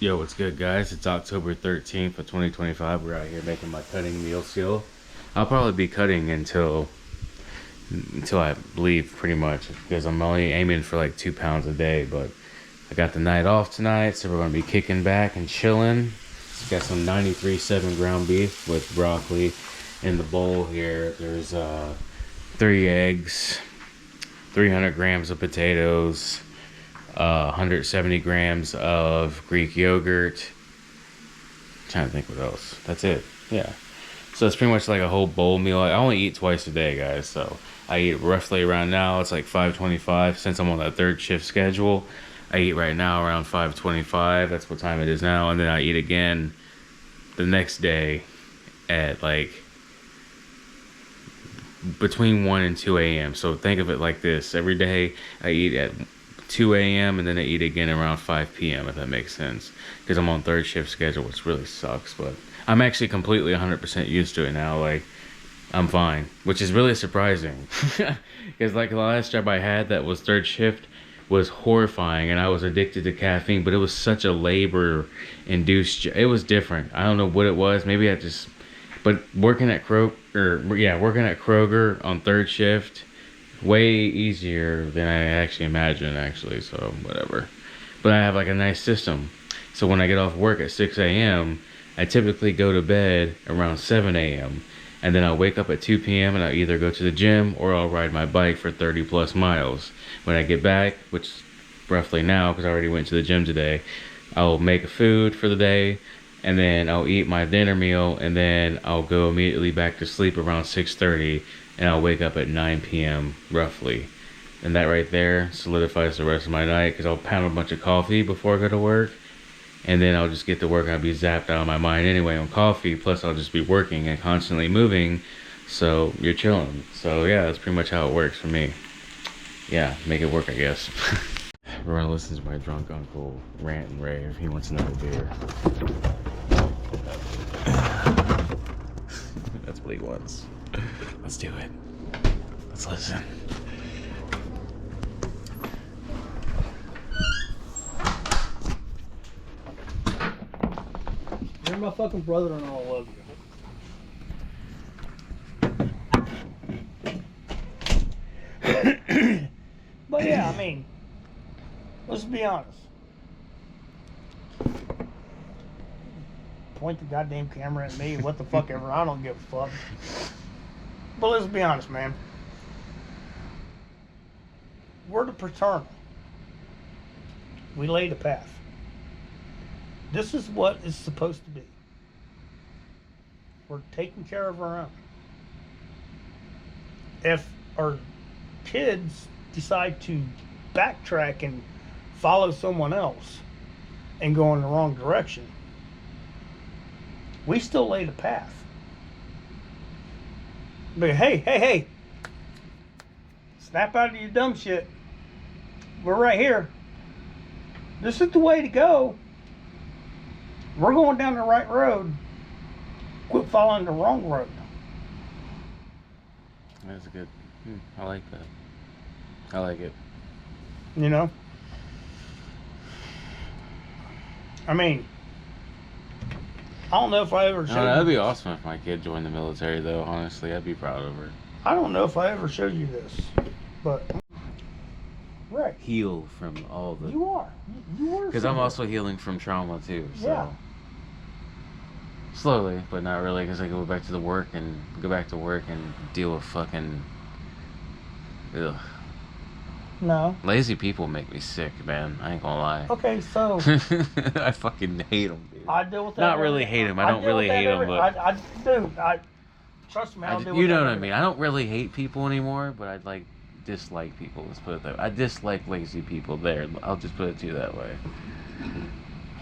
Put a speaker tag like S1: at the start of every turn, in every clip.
S1: Yo, what's good, guys? It's October 13th of 2025. We're out here making my cutting meal skill. I'll probably be cutting until I leave, pretty much, because I'm only aiming for like 2 pounds a day. But I got the night off tonight, so we're gonna be kicking back and chilling. Got some 93.7 ground beef with broccoli in the bowl here. There's 3 eggs, 300 grams of potatoes, 170 grams of Greek yogurt. Trying to think what else. That's it. Yeah. So it's pretty much like a whole bowl meal. I only eat twice a day, guys. So I eat roughly around now. It's like 5:25 since I'm on that third shift schedule. I eat right now around 5:25. That's what time it is now. And then I eat again the next day at like between 1 and 2 a.m. So think of it like this. Every day I eat at 2 a.m. and then I eat again around 5 p.m. if that makes sense. Because I'm on third shift schedule, which really sucks. But I'm actually completely 100% used to it now. Like, I'm fine, which is really surprising. Because like the last job I had that was third shift was horrifying, and I was addicted to caffeine, but it was such a labor-induced. It was different. I don't know what it was. Maybe I just. But working at Kroger on third shift, way easier than I actually imagined. Actually, so whatever. But I have like a nice system. So when I get off work at 6 a.m., I typically go to bed around 7 a.m. And then I'll wake up at 2 p.m. and I'll either go to the gym or I'll ride my bike for 30 plus miles. When I get back, which roughly now because I already went to the gym today, I'll make food for the day and then I'll eat my dinner meal and then I'll go immediately back to sleep around 6:30 and I'll wake up at 9 p.m. roughly. And that right there solidifies the rest of my night because I'll pound a bunch of coffee before I go to work. And then I'll just get to work and I'll be zapped out of my mind anyway on coffee. Plus I'll just be working and constantly moving. So you're chilling. So yeah, that's pretty much how it works for me. Yeah, make it work, I guess. Everyone listens to my drunk uncle rant and rave. He wants another beer. That's what he wants. Let's do it. Let's listen.
S2: You're my fucking brother and I love you. But yeah, I mean, let's be honest. Point the goddamn camera at me, what the fuck ever, I don't give a fuck. But let's be honest, man. We're the paternal. We lay the path. This is what it's supposed to be. We're taking care of our own. If our kids decide to backtrack and follow someone else and go in the wrong direction, we still lay the path. But hey, snap out of your dumb shit. We're right here. This is the way to go. We're going down the right road. Quit following the wrong road.
S1: That's good. I like that. I like it.
S2: You know? I mean, I don't know if I ever showed you.
S1: That'd be awesome if my kid joined the military, though. Honestly, I'd be proud of her.
S2: I don't know if I ever showed you this, but right.
S1: Heal from all the.
S2: You are. You are.
S1: Because I'm also healing from trauma too. So.
S2: Yeah.
S1: Slowly, but not really, because I go back to work and deal with fucking. Ugh.
S2: No.
S1: Lazy people make me sick, man. I ain't gonna lie.
S2: Okay, so.
S1: I fucking hate them, dude.
S2: I deal with that.
S1: Not really hate them. I don't really hate them, but.
S2: Trust me, I'll deal with that.
S1: You know what I mean? I don't really hate people anymore, but I'd like dislike people. Let's put it that way. I dislike lazy people. There, I'll just put it to you that way.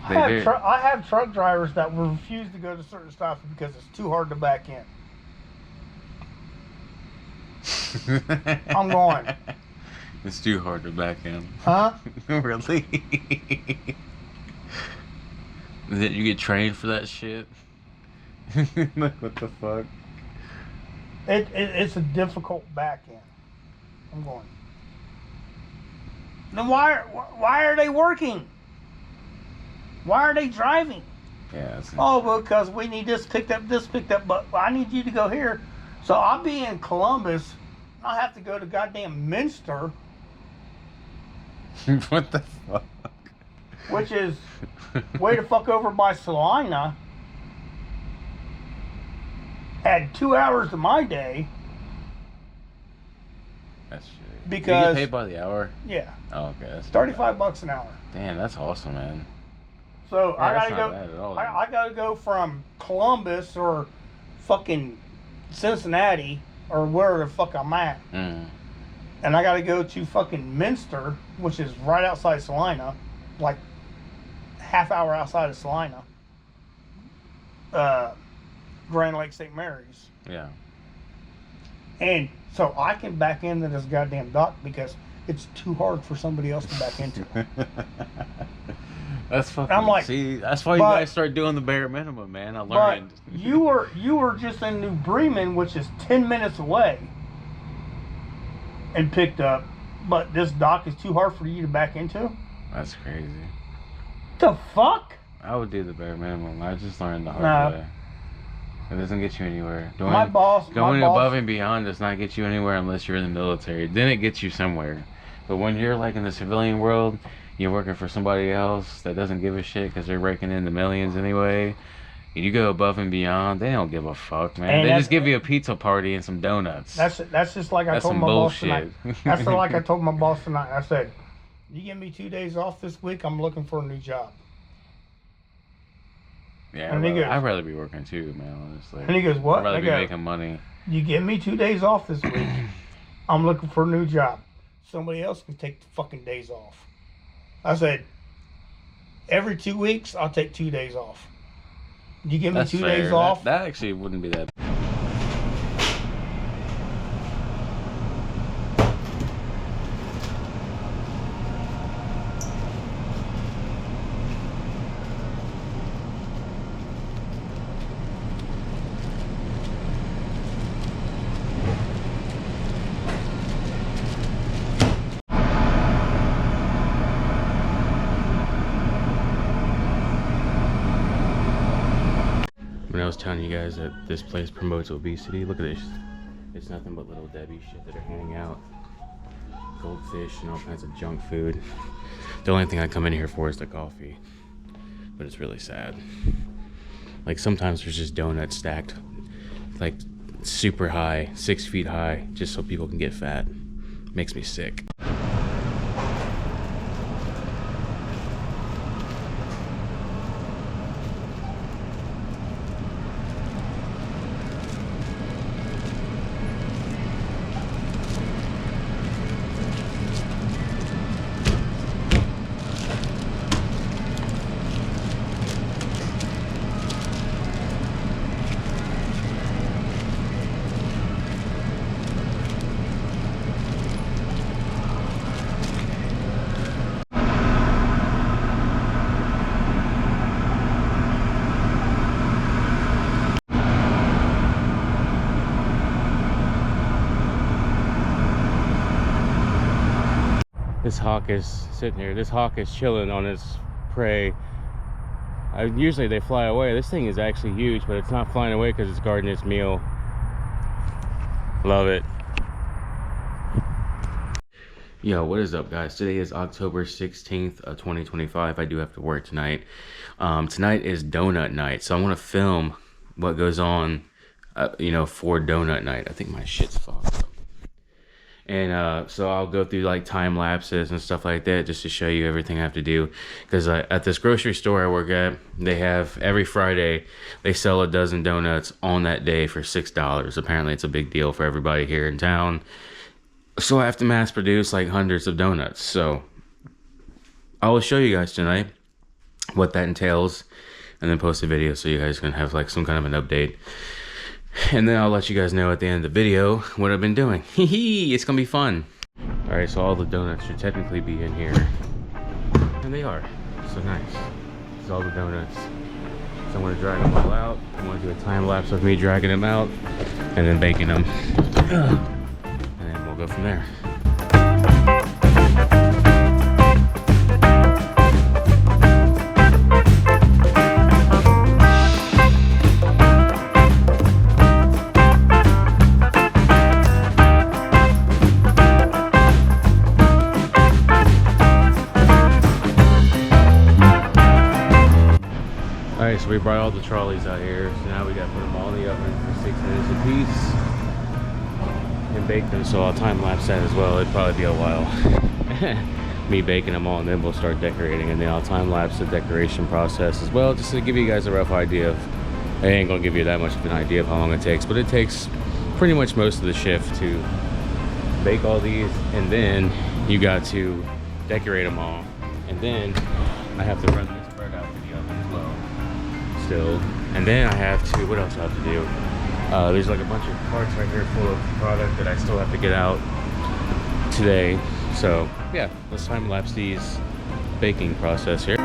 S2: I have truck drivers that will refuse to go to certain stops because it's too hard to back in. I'm going.
S1: It's too hard to back in.
S2: Huh?
S1: Really? Did you get trained for that shit? Like, what the fuck?
S2: It's a difficult back end. I'm going. Then why are they working? Why are they driving?
S1: Yeah.
S2: Oh, because we need this picked up, but I need you to go here. So I'll be in Columbus. I'll have to go to goddamn Minster.
S1: What the fuck?
S2: Which is way the fuck over by Salina. Add 2 hours to my day.
S1: That's shitty.
S2: Because
S1: you get paid by the hour?
S2: Yeah.
S1: Oh, okay. That's
S2: $35 an hour.
S1: Damn, that's awesome, man.
S2: So
S1: Yeah,
S2: I
S1: that's
S2: gotta
S1: not
S2: go.
S1: bad at all,
S2: I gotta go from Columbus or fucking Cincinnati or where the fuck I'm at, and I gotta go to fucking Minster, which is right outside Salina, like half hour outside of Salina. Grand Lake St. Mary's.
S1: Yeah.
S2: And so I can back into this goddamn dock because it's too hard for somebody else to back into.
S1: That's fucking.
S2: I'm like,
S1: see, that's why you guys start doing the bare minimum, man. I learned.
S2: But you were just in New Bremen, which is 10 minutes away, and picked up. But this dock is too hard for you to back into.
S1: That's crazy.
S2: The fuck?
S1: I would do the bare minimum. I just learned the hard way. It doesn't get you anywhere. Going above and beyond does not get you anywhere unless you're in the military. Then it gets you somewhere. But when you're like in the civilian world, you're working for somebody else that doesn't give a shit because they're raking in the millions anyway. And you go above and beyond, they don't give a fuck, man. And they just give you a pizza party and some donuts.
S2: That's just like I told my boss tonight. That's like I told my boss tonight. I said, "You give me 2 days off this week, I'm looking for a new job."
S1: Yeah, I'd rather be working too, man, honestly.
S2: And he goes, "What?"
S1: I'd rather be making money.
S2: You give me 2 days off this week, I'm looking for a new job. Somebody else can take the fucking days off. I said, every 2 weeks, I'll take 2 days off. You give me 2 days off.
S1: That actually wouldn't be that bad. When I was telling you guys that this place promotes obesity, look at this. It's nothing but little Debbie shit that are handing out. Goldfish and all kinds of junk food. The only thing I come in here for is the coffee. But it's really sad. Like sometimes there's just donuts stacked like super high, 6 feet high, just so people can get fat. Makes me sick. This hawk is sitting here. This hawk is chilling on its prey. Usually they fly away. This thing is actually huge, but it's not flying away because it's guarding its meal. Love it. Yo, what is up, guys? Today is October 16th, 2025. I do have to work tonight. Tonight is donut night, so I want to film what goes on, for donut night. I think my shit's fucked up. And so I'll go through like time lapses and stuff like that just to show you everything I have to do. Because at this grocery store I work at, they have every Friday, they sell a dozen donuts on that day for $6. Apparently it's a big deal for everybody here in town. So I have to mass produce like hundreds of donuts. So I will show you guys tonight what that entails and then post a video so you guys can have like some kind of an update. And then I'll let you guys know at the end of the video what I've been doing. It's gonna be fun. Alright, so all the donuts should technically be in here. And they are. So nice. This is all the donuts. So I'm gonna drag them all out. I'm gonna do a time lapse of me dragging them out and then baking them. And then we'll go from there. all the trolleys out here. So now we got to put them all in the oven for 6 minutes apiece and bake them. So I'll time lapse that as well. It'd probably be a while. Me baking them all, and then we'll start decorating, and then I'll time lapse the decoration process as well, just to give you guys a rough idea of, I ain't gonna give you that much of an idea of how long it takes, but it takes pretty much most of the shift to bake all these, and then you got to decorate them all, and then I have to run this bread out to the oven as well still, and then I have to, what else I have to do? There's like a bunch of carts right here full of product that I still have to get out today. So yeah, let's time lapse these baking process here.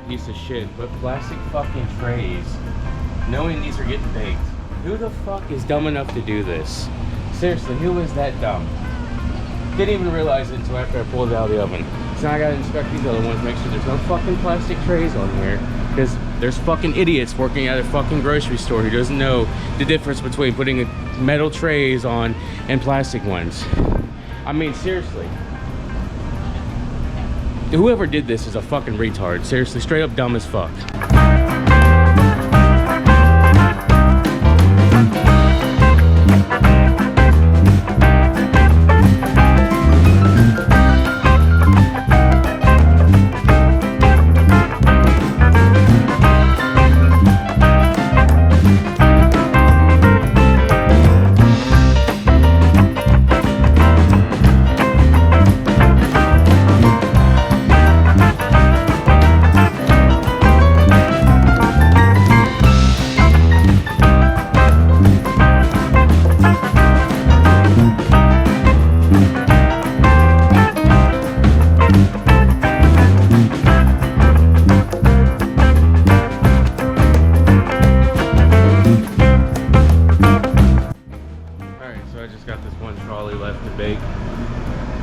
S1: Piece of shit, but plastic fucking trays, knowing these are getting baked. Who the fuck is dumb enough to do this? Seriously, who is that dumb? Didn't even realize it until after I pulled it out of the oven. So now I gotta inspect these other ones, make sure there's no fucking plastic trays on here, because there's fucking idiots working at a fucking grocery store who doesn't know the difference between putting metal trays on and plastic ones. I mean, seriously. Whoever did this is a fucking retard. Seriously, straight up dumb as fuck.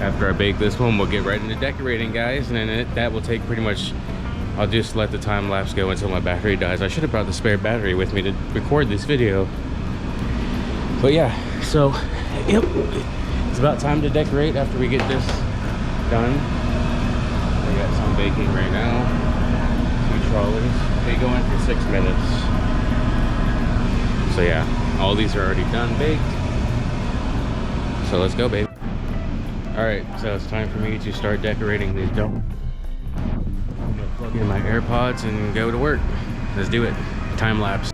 S1: After I bake this one, we'll get right into decorating, guys, and then that will take pretty much, I'll just let the time lapse go until my battery dies. I should have brought the spare battery with me to record this video. But yeah, so yep, it's about time to decorate after we get this done. We got some baking right now, 2 trolleys. They go in for 6 minutes. So yeah, all these are already done baked. So let's go, baby. Alright, so it's time for me to start decorating these domes. I'm gonna plug in my AirPods and go to work. Let's do it. Time lapse.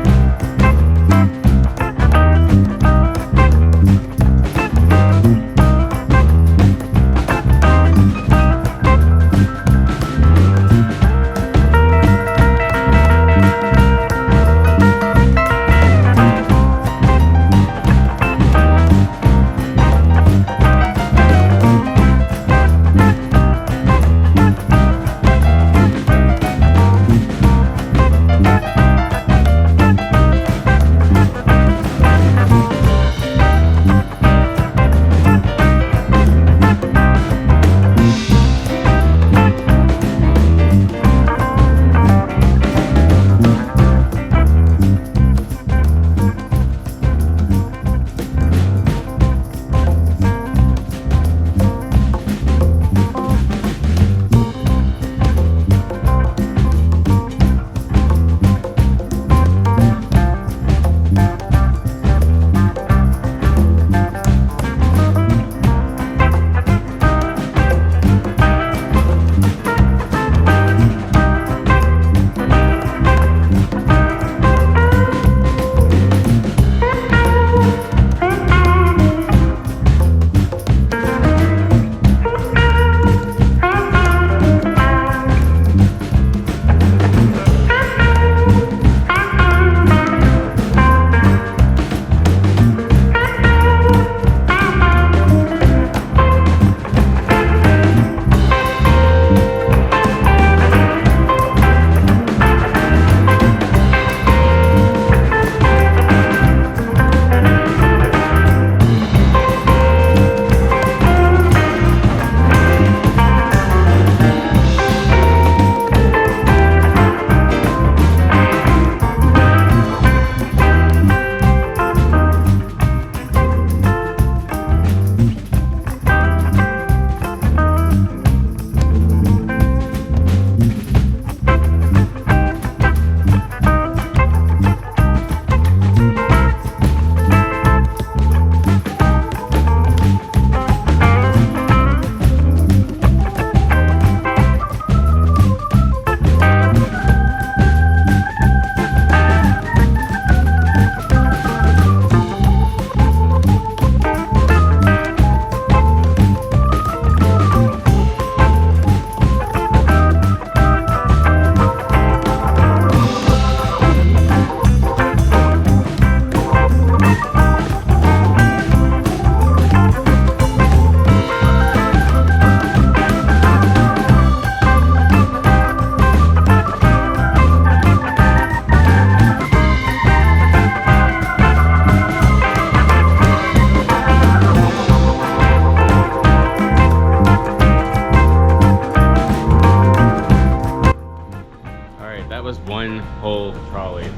S1: build a trolley.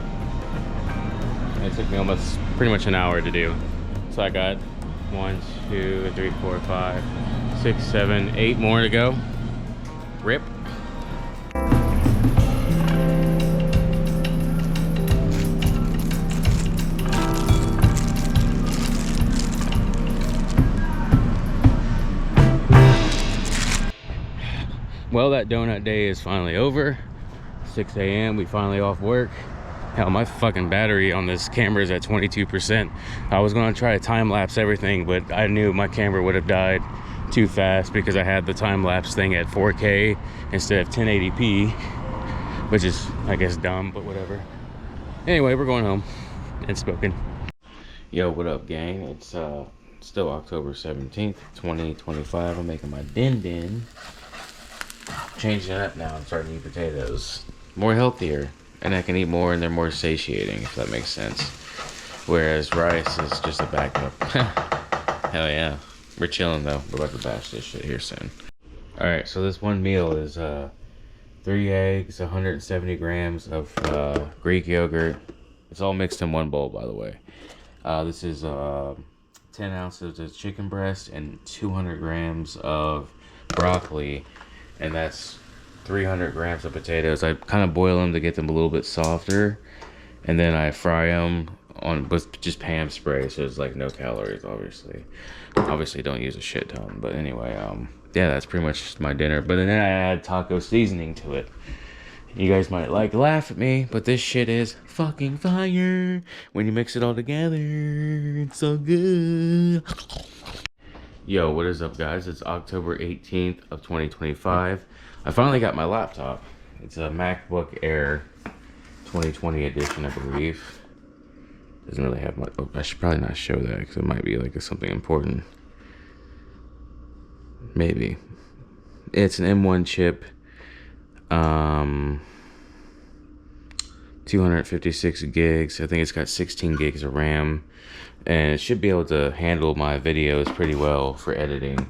S1: And it took me almost pretty much an hour to do. So I got 1, 2, 3, 4, 5, 6, 7, 8 more to go. Rip. Well, that donut day is finally over. 6 a.m. we finally off work. Hell, my fucking battery on this camera is at 22%. I was gonna try to time lapse everything, but I knew my camera would have died too fast because I had the time lapse thing at 4K instead of 1080p, which is, I guess, dumb, but whatever. Anyway, we're going home and smoking. Yo, what up, gang? It's still October 17th, 2025. I'm making my din. Changing it up now. I'm starting to eat potatoes. More healthier. And I can eat more and they're more satiating, if that makes sense. Whereas rice is just a backup. Hell yeah. We're chilling though. We're about to bash this shit here soon. Alright, so this one meal is 3 eggs, 170 grams of Greek yogurt. It's all mixed in one bowl, by the way. This is 10 ounces of chicken breast and 200 grams of broccoli. And that's 300 grams of potatoes. I kind of boil them to get them a little bit softer. And then I fry them with just Pam spray. So it's like no calories, obviously. Obviously don't use a shit ton. But anyway, yeah, that's pretty much my dinner. But then I add taco seasoning to it. You guys might laugh at me, but this shit is fucking fire. When you mix it all together, it's so good. Yo, what is up, guys? It's October 18th of 2025. I finally got my laptop. It's a MacBook Air 2020 edition, I believe. Doesn't really have much. Oh, I should probably not show that because it might be like something important. Maybe. It's an M1 chip. 256 gigs. I think it's got 16 gigs of RAM. And it should be able to handle my videos pretty well for editing.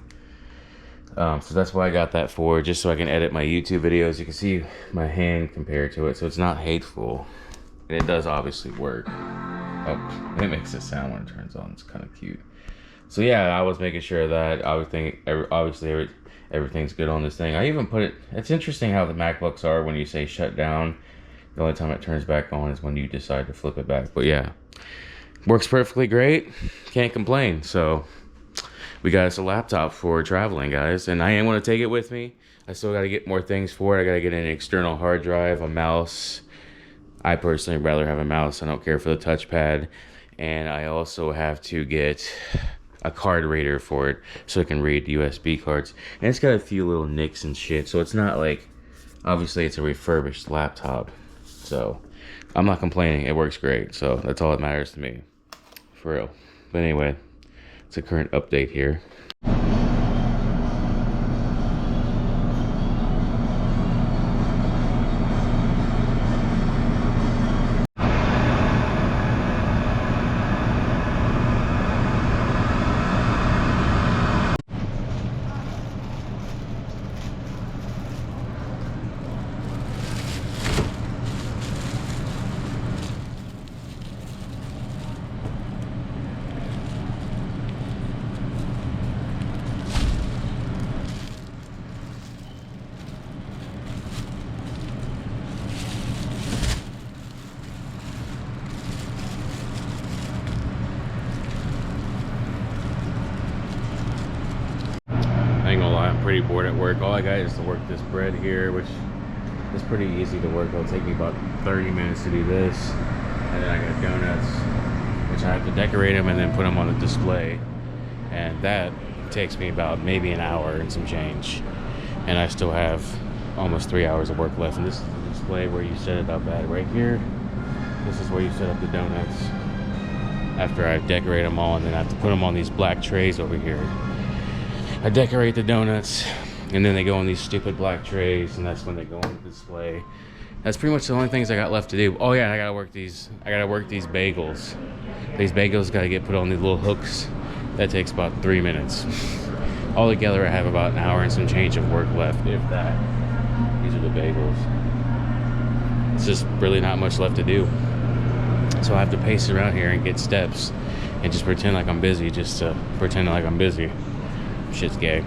S1: So that's why I got that for, just so I can edit my YouTube videos. You can see my hand compared to it, so it's not hateful. And it does obviously work. Oh, it makes a sound when it turns on. It's kind of cute. So yeah, I was making sure that obviously everything's good on this thing. I even put it, it's interesting how the MacBooks are when you say shut down. The only time it turns back on is when you decide to flip it back. But yeah. Works perfectly great. Can't complain. So we got us a laptop for traveling, guys. And I am going to take it with me. I still got to get more things for it. I got to get an external hard drive, a mouse. I personally rather have a mouse. I don't care for the touchpad. And I also have to get a card reader for it so it can read USB cards. And it's got a few little nicks and shit. So it's not like, obviously it's a refurbished laptop. So I'm not complaining. It works great. So that's all that matters to me. For real. But anyway, it's a current update here. Pretty bored at work. All I got is to work this bread here, which is pretty easy to work. It'll take me about 30 minutes to do this. And then I got donuts, which I have to decorate them and then put them on the display. And that takes me about maybe an hour and some change. And I still have almost 3 hours of work left. And this is the display where you set it up at right here. This is where you set up the donuts. After I decorate them all, and then I have to put them on these black trays over here. I decorate the donuts, and then they go on these stupid black trays, and that's when they go on the display. That's pretty much the only things I got left to do. Oh yeah, I gotta work these bagels. These bagels gotta get put on these little hooks. That takes about 3 minutes. Altogether, I have about an hour and some change of work left, if that. These are the bagels. it's just really not much left to do. So I have to pace around here and get steps and just pretend like I'm busy, just to pretend like I'm busy. Shit's gay.